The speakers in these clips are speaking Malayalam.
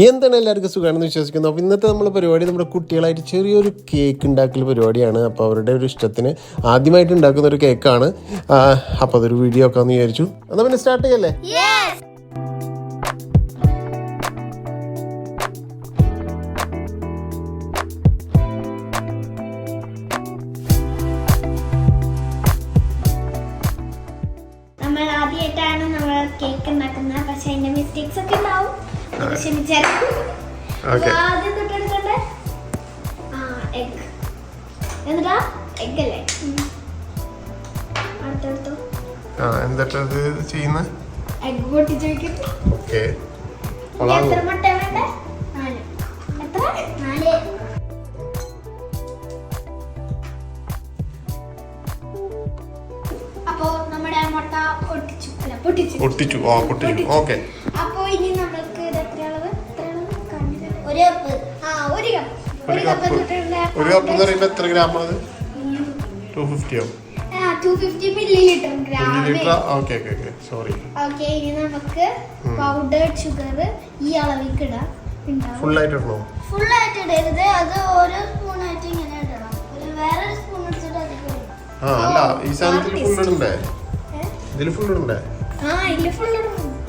എന്താണ് എല്ലാവർക്കും സുഖമാണെന്ന് വിശ്വസിക്കുന്നു. അപ്പോൾ ഇന്നത്തെ നമ്മുടെ പരിപാടി നമ്മുടെ കുട്ടികളായിട്ട് ചെറിയൊരു കേക്ക് ഉണ്ടാക്കൽ പരിപാടിയാണ്. അപ്പോൾ അവരുടെ ഒരു ഇഷ്ടത്തിന് ആദ്യമായിട്ട് ഉണ്ടാക്കുന്ന ഒരു കേക്കാണ്. അപ്പോൾ അതൊരു വീഡിയോ ഒക്കെ ഒന്ന് വിചാരിച്ചു. എന്നാൽ പിന്നെ സ്റ്റാർട്ട് ചെയ്യല്ലേ? നമ്മൾ ആദ്യമായിട്ടാണ് നമ്മൾ കേക്ക് ഉണ്ടാക്കുന്നത്. പക്ഷെ അതിന്റെ മിസ്റ്റേക്സ് ഒക്കെ ഉണ്ടാവും. ആദ്യം തൊട്ടെടുക്കണ്ടേ എഗ്. എന്നിട്ടാ എഗ് അല്ലേ അടുത്തെടുത്തു. എഗ് പൊട്ടിച്ച് വെക്കുന്നു. എത്ര മുട്ട വേണ്ടേ? 4. എത്ര? 4. അപ്പോ നമ്മുടെ മുട്ട പൊട്ടിച്ചു. അപ്പോ ഇനി നമ്മൾക്ക് ഇത് എത്ര അളവ്? ഒരു കപ്പ് എത്ര ഗ്രാമാണ്? 250 മില്ലിലിറ്റർ. ഓക്കെ, ഇനി നമുക്ക് പൗഡേർഡ് ഷുഗർ ഈ അളവിലേക്ക് ഇടാം. ഫുൾ ആയിട്ട് ഇടണോ? ഫുൾ ആയിട്ട് ഇടരുത്, അത് ഓരോ സ്പൂൺ ആയിട്ട് ഇങ്ങനെ ഇടണം. ഒരു വേറൊരു സ്പൂൺ എടുത്തിട്ട് അധികം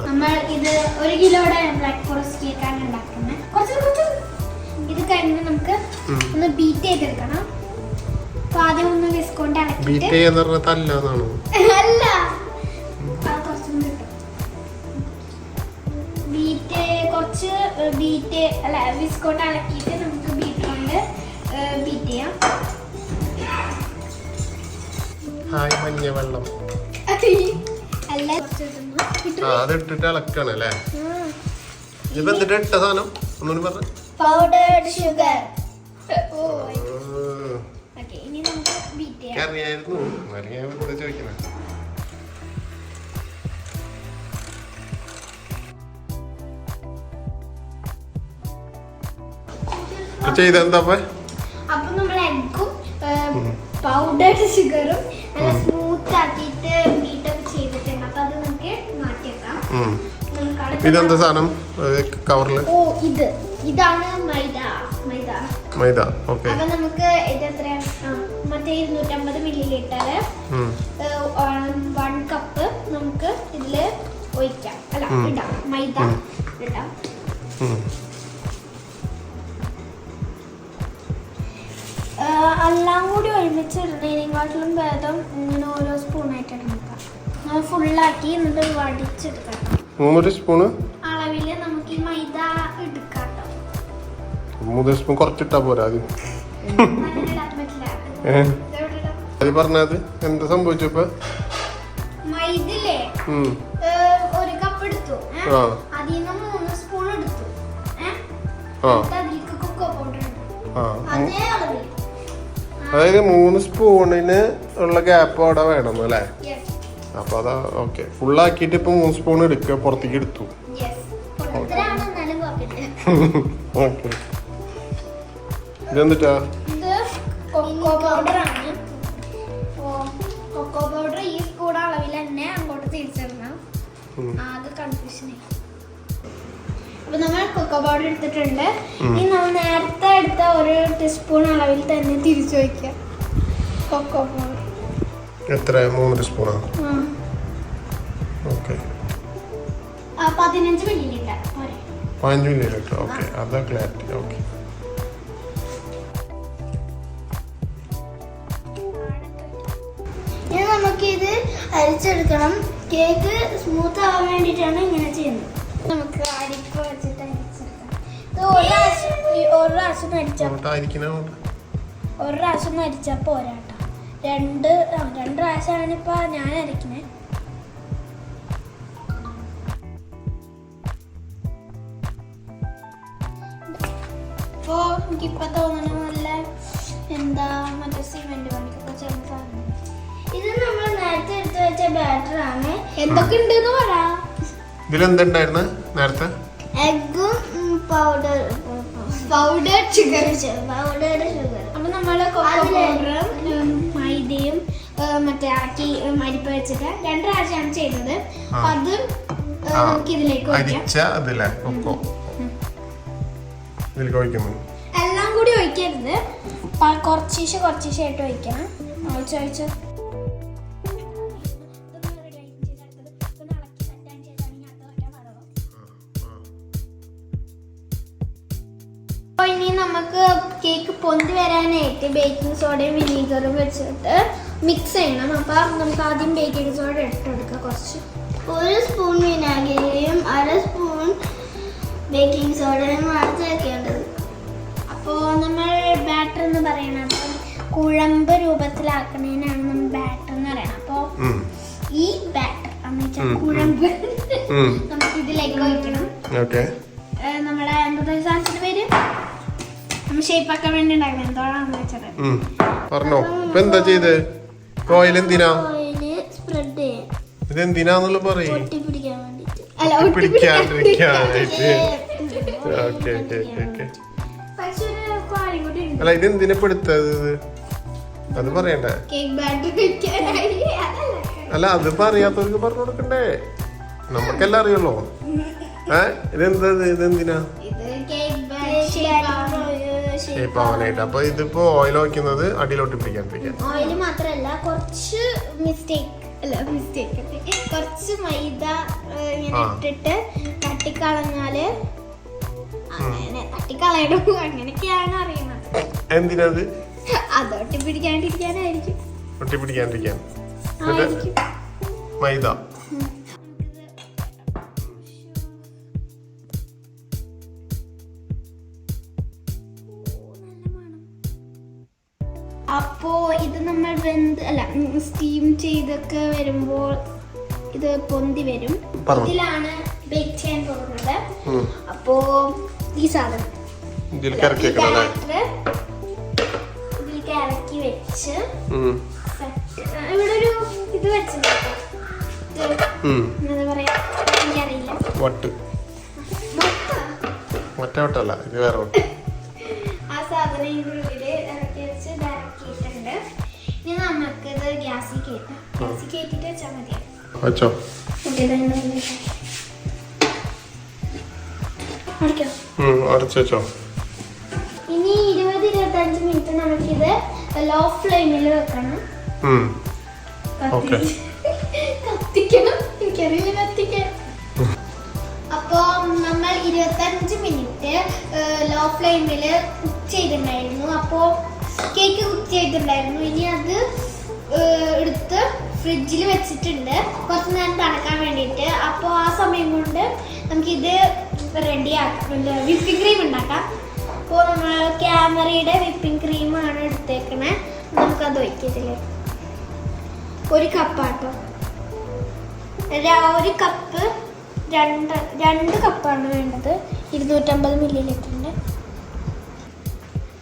നമ്മൾ ഇത് 1 കിലോയുടെ ബ്ലാക്ക് ഫോറസ്റ്റ് കേക്കാണ് ഉണ്ടാക്കുന്നത്. കുറച്ച് ഇത് കഴിഞ്ഞ് നമുക്ക് ഒന്ന് ബീറ്റ് ചെയ്തെടുക്കണം. അപ്പൊ ആദ്യം ഒന്ന് വിസ്കോണ്ട് വിസ്കോണ്ട് അലക്കിയിട്ട് നമുക്ക് ബീറ്റ് കൊണ്ട് ബീറ്റ് ചെയ്യാം. മഞ്ഞവെള്ളം ഇളക്കാണല്ലേ? Powdered sugar. ഇനി നമുക്ക് ബീറ്റ് ചെയ്യാം. അപ്പൊ നമ്മൾ എഗ്ഗും പൗഡേർഡ് ഷുഗറും നല്ല സ്മൂത്ത് ആക്കിയിട്ട് ബീറ്റ് ഒക്കെ ചെയ്തിട്ടുണ്ട്. അപ്പൊ അത് നമുക്ക് മാറ്റിയേക്കാം. ഇതെന്താ സാധനം കവറില്? ഇതാണ് മൈദ. ഓക്കേ. അപ്പൊ നമുക്ക് ഇത് എത്രയാണ്? മറ്റേ 250 മില്ലിലിറ്റർ 1 കപ്പ് നമുക്ക് ഇതില് ഒഴിക്കാം. ഇടാം. മൈദ ഇടാം. എല്ലാം കൂടി ഒരുമിച്ച് ഇടുന്നതിനെക്കാട്ടിലും ഭേദം ഇങ്ങനെ ഓരോ സ്പൂണായിട്ട് എടുക്കാം. ഫുള്ളാക്കി എന്നിട്ട് വടിച്ചെടുക്കാം. 3 സ്പൂണ് അളവില് നമുക്ക് ഈ മൈദ എടുക്കാം. 3 സ്പൂൺ കുറച്ചിട്ടാ പോരാ? പറഞ്ഞത് എന്താ സംഭവിച്ചപ്പോ? മൈദയിലെ 1 കപ്പ് എടുത്തു. അതിന്ന് 3 സ്പൂൺ എടുത്തു. അതിലേക്ക് കൊക്കോ പൗഡർ ഇട്ടു. അതേ അളവിൽ, അതായത് 3 സ്പൂണിന് ഉള്ള ഗ്യാപ്പ് അവിടെ വേണം അല്ലേ? അപ്പൊ അതാ ഓക്കെ. ഫുള്ളാക്കിട്ട് ഇപ്പൊ 3 സ്പൂൺ എടുക്കുക, പുറത്തേക്ക് എടുത്തു. ഓക്കെ. ഇതെന്തിട്ടാ? കൊക്കോ പൗഡർ ആണ്. കൊക്കോ പൗഡർ ഈ സ്പൂൺ അളവിൽ തന്നെ അങ്ങോട്ട് തിരിച്ചിടണം. ആകെ കൺഫ്യൂഷൻ ആയി. അപ്പൊ നമ്മൾ കൊക്കോ പൗഡർ എടുത്തിട്ടുണ്ട്. ഇനി നമ്മൾ നേരത്തെ എടുത്ത 1 ടീസ്പൂൺ അളവിൽ തന്നെ തിരിച്ചു വയ്ക്കാം കൊക്കോ പൗഡർ. എത്ര? 3 സ്പൂണാ? ഓക്കെ. 15 മില്ലിലിറ്റർ. 15 മില്ലിലിറ്റർ. ഓക്കെ, അതാ ക്ലാരിറ്റി. ഓക്കെ. ഇനി നമുക്ക് ഇത് അരിച്ചെടുക്കണം. കേക്ക് സ്മൂത്ത് ആവാൻ വേണ്ടിയിട്ടാണ് ഇങ്ങനെ ചെയ്യുന്നത്. നമുക്ക് അരിപ്പ് വെച്ചിട്ട് അരിച്ചെടുക്കാം. ഇത് ഒരു പ്രാവശ്യം അരിച്ചാൽ പോരാട്ടോ. 2 പ്രാവശ്യമാണ് ഇപ്പൊ ഞാൻ അരിക്കണേ. ഇപ്പോ എനിക്കിപ്പോ തോന്നണ നല്ല എന്താ മറ്റേ സിമെന്റ് പണിക്കൊക്കെ ചേർന്ന സാധനം. ഇത് നമ്മൾ നേരത്തെ എടുത്ത് വെച്ച ബാറ്റർ ആണ്. എന്തൊക്കെ ഉണ്ടെന്ന് പറയാ. ഇതിലെന്തുണ്ടായിരുന്നു നേരത്തെ? എഗ്ഗും പൗഡേർഡ് ഷുഗർ. അപ്പൊ നമ്മള് കൊക്കോ പൗഡറും മൈദയും മറ്റേ ആക്കി അരിപ്പ് വെച്ചിട്ട് 2 പ്രാവശ്യമാണ് ചെയ്തത്. അത് നമുക്ക് ഇതിലേക്ക് ഇതിലേക്ക് ഒഴിക്കുന്നു. എല്ലാം കൂടി ഒഴിക്കരുത്, കുറച്ചീശായിട്ട് ഒഴിക്കണം. ഒഴിച്ച് ഇനി നമുക്ക് കേക്ക് പൊന്തി വരാനായിട്ട് ബേക്കിംഗ് സോഡയും വിനീഗറും വെച്ചിട്ട് മിക്സ് ചെയ്യണം. അപ്പം നമുക്ക് ആദ്യം ബേക്കിംഗ് സോഡ ഇട്ടെടുക്കാം. കുറച്ച് 1 സ്പൂൺ വിനാഗിരിയും 1/2 സ്പൂൺ ബേക്കിംഗ് സോഡയും ചേർക്കേണ്ടത്. അപ്പോൾ നമ്മൾ ബാറ്റർ എന്ന് പറയണത് കുഴമ്പ് രൂപത്തിലാക്കുന്നതിനാണ് നമ്മൾ ബാറ്റർ എന്ന് പറയുന്നത്. അപ്പോൾ ഈ ബാറ്റർ കുഴമ്പ് നമുക്ക് ഇതിലേക്ക് ഒഴിക്കണം. നമ്മുടെ എന്താ സാധനത്തിന്റെ പേര് ഷേപ്പ് ആക്കാൻ വേണ്ടി ഉണ്ടാക്കുന്നത് എന്തോടാന്ന് വെച്ചത് പറഞ്ഞോ. ഇപ്പൊ എന്താ ചെയ്ത്? ഓയിൽ എന്തിനാ? സ്പ്രെഡ് ചെയ്യാൻ. ഇതെന്തിനാന്നുള്ള പറയും. ഒട്ടിപ്പിടിക്കാൻ അല്ല ഇതെന്തിനാ പെടുത്തത്? അത് പറയണ്ടേ? അല്ല അത് പറയാത്തവർക്ക് പറഞ്ഞു കൊടുക്കണ്ടേ? നമുക്കെല്ലാം അറിയുള്ളൂ. ഇതെന്തിനാ? ഷേപ്പ് ആവാനായിട്ട്. അപ്പൊ ഇതിപ്പോ ഓയിൽ ഒഴിക്കുന്നത് അടിയിലോട്ട് പിടിക്കാണ്ടിരിക്കാൻ. ഓയിൽ മാത്രല്ല കുറച്ച് കുറച്ച് മൈദ ഇങ്ങനെ ഇട്ടിട്ട് തട്ടിക്കളഞ്ഞാല് അങ്ങനെ തട്ടിക്കളയണം. അങ്ങനെയൊക്കെയാണ് അറിയുന്നത്. എന്തിനത്? അത് ഒട്ടിപ്പിടിക്കാണ്ടിരിക്കാനായിരിക്കും. ഒട്ടിപ്പിടിക്കാണ്ടിരിക്കാൻ മൈദ. അപ്പോ ഇത് നമ്മൾ സ്റ്റീം ചെയ്തൊക്കെ വരുമ്പോൾ ഇത് പൊന്തി വരും. ഇതിലാണ് ബേക്ക് ചെയ്യാൻ പോകുന്നത്. അപ്പോ ഈ സാധനം ഇതിലേക്ക് ഇറക്കി വെച്ച് ഇവിടെ ഒരു ഇത് വെച്ചിട്ടുണ്ട്. എന്താ പറയാ എനിക്കറിയില്ല. ആ സാധനം ഇതിനുള്ളിൽ ഇറക്കി വെച്ച് ഇതാക്കിയിട്ടുണ്ട്. ഇനി നമുക്കിത് ഗ്യാസിൽ കയറ്റാം. ഗ്യാസിൽ കയറ്റിട്ട് വെച്ചാൽ മതി. ഇനി 20-25 മിനിറ്റ് നമുക്കിത് ലോ ഫ്ലെയിമിൽ വെക്കണം. കത്തിക്കണം. എനിക്കറിയില്ല കത്തിക്കാൻ. അപ്പോ നമ്മൾ 25 മിനിറ്റ് ലോ ഫ്ലെയിമിൽ കുക്ക് ചെയ്തിട്ടുണ്ടായിരുന്നു. അപ്പോൾ കേക്ക് കുക്ക് ചെയ്തിട്ടുണ്ടായിരുന്നു. ഇനി അത് എടുത്ത് ഫ്രിഡ്ജിൽ വെച്ചിട്ടുണ്ട് കുറച്ച് നേരം തണുക്കാൻ വേണ്ടിയിട്ട്. അപ്പോൾ ആ സമയം കൊണ്ട് നമുക്കിത് റെഡിയാക്കാം. വിപ്പിംഗ് ക്രീം ഉണ്ടാക്കാം. അപ്പോൾ നമ്മൾ ക്യാമറയുടെ വിപ്പിംഗ് ക്രീമാണ് എടുത്തേക്കണേ. നമുക്കത് ഒഴിക്കത്തില്ലേ? 1 കപ്പാട്ടോ. 1 കപ്പ് 2 കപ്പാണ് വേണ്ടത്. 250 മില്ലിലിറ്ററിൻ്റെ.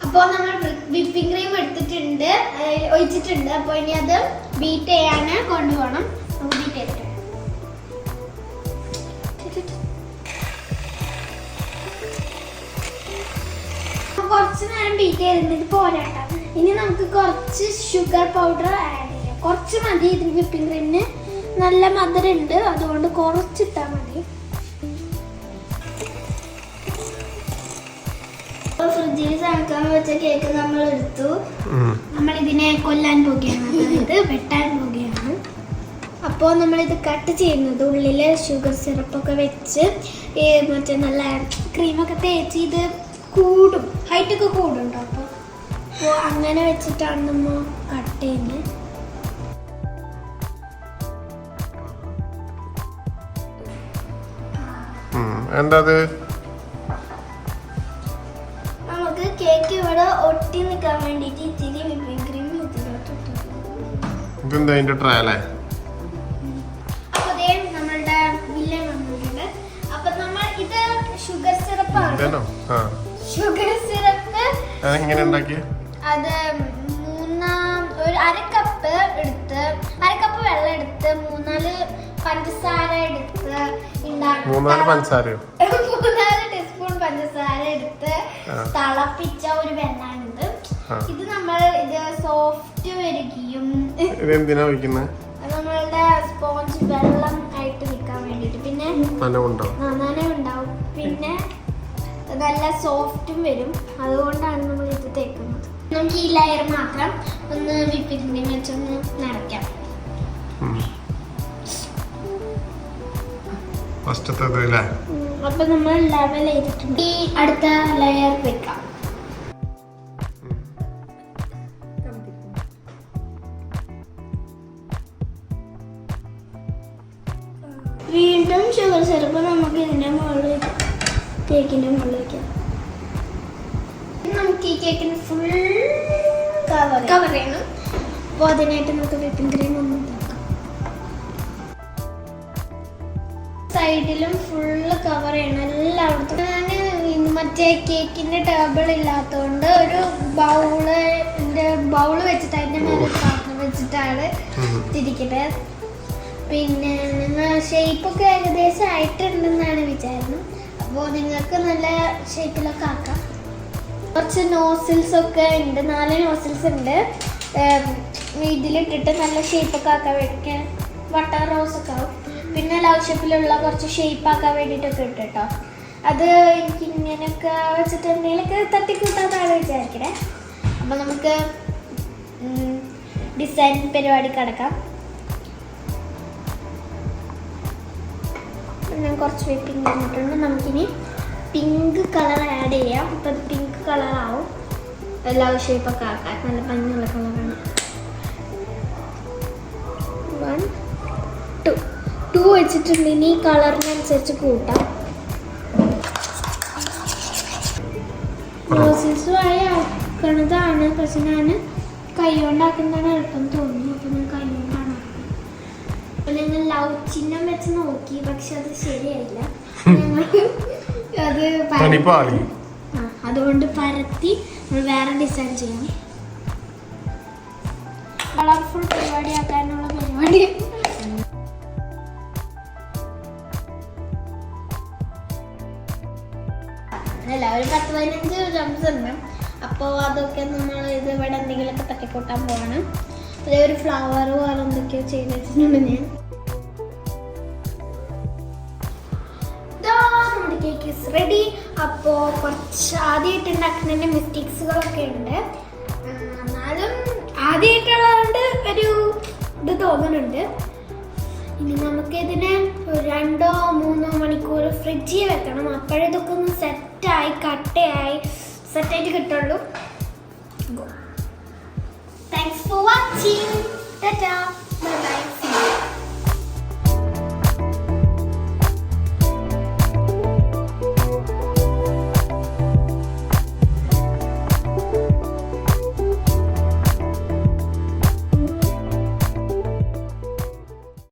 അപ്പോൾ നമ്മൾ വിപ്പിംഗ് ക്രീം എടുത്തിട്ടുണ്ട്, ഒഴിച്ചിട്ടുണ്ട്. അപ്പോൾ ഇനി അത് ബീറ്റ് ചെയ്യാൻ കൊണ്ടുപോകണം. നമുക്ക് ബീറ്റ് ചെയ്തിട്ട് കുറച്ച് നേരം ബീറ്റ് ചെയ്തിട്ട് പോരാട്ടം. ഇനി നമുക്ക് കുറച്ച് ഷുഗർ പൗഡർ ആഡ് ചെയ്യാം. കുറച്ച് മതി. ഇതിൽ വിപ്പിംഗ് ക്രീമിന് നല്ല മധുരം ഉണ്ട്, അതുകൊണ്ട് കുറച്ചിട്ടാൽ മതി. ഫ്രിഡ്ജിൽ തണുക്കാൻ വെച്ച കേക്ക് നമ്മൾ എടുത്തു. നമ്മൾ ഇതിനെ കൊല്ലാൻ പോകുകയാണ്, അതായത് വെട്ടാൻ പോകുകയാണ്. അപ്പോൾ നമ്മളിത് കട്ട് ചെയ്യുന്നത് ഉള്ളിൽ ഷുഗർ സിറപ്പൊക്കെ വെച്ച് മറ്റേ നല്ല ക്രീമൊക്കെ തേച്ച് ഇത് കൂടും, ഹൈറ്റൊക്കെ കൂടുണ്ടോ. അപ്പോൾ അങ്ങനെ വെച്ചിട്ടാണ് നമ്മൾ കട്ട് ചെയ്യുന്നത്. എന്താ നമുക്ക് കേക്ക് ഇവിടെ ഒട്ടി നിൽക്കാൻ വേണ്ടിയിട്ട് ഇത്തിരി വിപ്പിംഗ് ക്രീം ഇതിലോട്ട് ട്രയലേ. അപ്പൊ നമ്മളുടെ വില്ലൻ വന്നിട്ടുണ്ട്. അപ്പൊ നമ്മൾ ഇത് ഷുഗർ സിറപ്പാണ്. ഷുഗർ സിറപ്പ് എങ്ങനെ ഉണ്ടാക്കി? അത് 1/2 കപ്പ് എടുത്ത് 1/2 കപ്പ് വെള്ളം എടുത്ത് 3-4 പഞ്ചസാര എടുത്ത് 3-4 ടീസ്പൂൺ പഞ്ചസാര എടുത്ത് തിളപ്പിച്ച ഒരു വെള്ളാണിത്. ഇത് നമ്മൾ ഇത് സോഫ്റ്റ് വരികയും നമ്മളുടെ സ്പോഞ്ച് വെള്ളം ആയിട്ട് നിൽക്കാൻ വേണ്ടിട്ട്. പിന്നെ നനവുണ്ടാവും. പിന്നെ നല്ല സോഫ്റ്റും വരും. അതുകൊണ്ടാണ് നമ്മൾ ഇത് തേക്കുന്നത്. നമുക്ക് ഈ ലെയർ മാത്രം ഒന്ന് വിപ്പിംഗ് ക്രീം വെച്ചൊന്ന് നിറയ്ക്കാം. അപ്പൊ നമ്മൾ ലെവൽ ചെയ്തിട്ടുണ്ട്. ഈ അടുത്ത ലെയർ വെക്കാം. വീണ്ടും ഷുഗർ സിറപ്പ് നമുക്ക് ഇതിന്റെ മുകളിൽ കേക്കിന്റെ മുകളിൽ വെക്കാം. നമുക്ക് ഈ കേക്കിന് ഫുൾ കവർ ചെയ്യണം. അപ്പോൾ അതിനായിട്ട് നമുക്ക് വിപ്പിംഗ് ക്രീം ഒന്ന് ഇതാക്കാം. സൈഡിലും ഫുള്ള് കവർ ചെയ്യണം എല്ലായിടത്തും. ഞാൻ മറ്റേ കേക്കിന്റെ ടേബിൾ ഇല്ലാത്തതുകൊണ്ട് ഒരു ബൗള് വെച്ചിട്ട് അതിന്റെ മേലെ പാത്രം വെച്ചിട്ടാണ് തിരിക്കുന്നത്. പിന്നെ നിങ്ങൾ ഷേപ്പൊക്കെ ഏകദേശം ആയിട്ടുണ്ടെന്നാണ് വിചാരണം. അപ്പോൾ നിങ്ങൾക്ക് നല്ല ഷേപ്പിലൊക്കെ ആക്കാം. കുറച്ച് നോസിൽസ് ഒക്കെ ഉണ്ട്, 4 നോസിൽസ് ഉണ്ട്. ഇതിലിട്ടിട്ട് നല്ല ഷേപ്പൊക്കെ ആക്കാൻ വേണ്ടി ബട്ടർ റോസ് ഒക്കെ ആവും. പിന്നെ ലവ് ഷേപ്പിലുള്ള കുറച്ച് ഷേപ്പ് ആക്കാൻ വേണ്ടിയിട്ടൊക്കെ ഇട്ട് കേട്ടോ. അത് എനിക്ക് ഇങ്ങനെയൊക്കെ വെച്ചിട്ട് എന്തെങ്കിലുമൊക്കെ തട്ടിക്കൂട്ടാന്നാണ് വിചാരിക്കണേ. അപ്പോൾ നമുക്ക് ഡിസൈൻ പരിപാടി കിടക്കാം. ഞാൻ കുറച്ച് വിപ്പിംഗ് തന്നിട്ടുണ്ട്. നമുക്കിനി പിങ്ക് കളർ ആഡ് ചെയ്യാം. അപ്പം അത് പിങ്ക് കളറാവും. ലവ് ഷേപ്പൊക്കെ ആക്കാൻ നല്ല ഭംഗിയുള്ള കളറാണ്. 1 2 വെച്ചിട്ടുണ്ട്. ഇനി ഈ കളറിനനുസരിച്ച് കൂട്ടാം. റോസസുമായി ആക്കണതാണ്, പക്ഷെ ഞാൻ കൈ കൊണ്ടാക്കുന്നതാണ് എളുപ്പം തോന്നുന്നു. അപ്പം ഞാൻ കൈ കൊണ്ടാണ് ആക്കുന്നത്. ഞങ്ങൾ ലവ് ചിഹ്നം വെച്ച് നോക്കി, പക്ഷെ അത് ശരിയായില്ല. അത് അതുകൊണ്ട് പരത്തി നമ്മൾ വേറെ ഡിസൈൻ ചെയ്യണം. കളർഫുൾ പരിപാടി ആക്കാനുള്ള പരിപാടി. അല്ല, ഒരു 10-15 ജംസ് ഉണ്ട്. അപ്പോൾ അതൊക്കെ നമ്മൾ ഇത് ഇവിടെ എന്തെങ്കിലുമൊക്കെ തട്ടിക്കൂട്ടാൻ പോവാണ്. അതേ ഒരു ഫ്ലവർ പോലെ എന്തൊക്കെയോ ചെയ്ത് വെച്ചിട്ടുണ്ട് ഞാൻ. നമ്മുടെ കേക്ക് ഈസ് റെഡി. അപ്പോൾ കുറച്ച് ആദ്യമായിട്ട് ഉണ്ടാക്കുന്നതിൻ്റെ മിസ്റ്റേക്സുകളൊക്കെ ഉണ്ട്. എന്നാലും ആദ്യമായിട്ടുള്ളതുകൊണ്ട് ഒരു ഇത് തോന്നുന്നുണ്ട്. ഇനി നമുക്കിതിനെ 2-3 മണിക്കൂർ ഫ്രിഡ്ജിൽ വെക്കണം. അപ്പോഴിതൊക്കെ ഒന്ന് സെറ്റായി കട്ടയായി സെറ്റായിട്ട് കിട്ടുള്ളൂ. Thanks for watching. Tata, bye bye.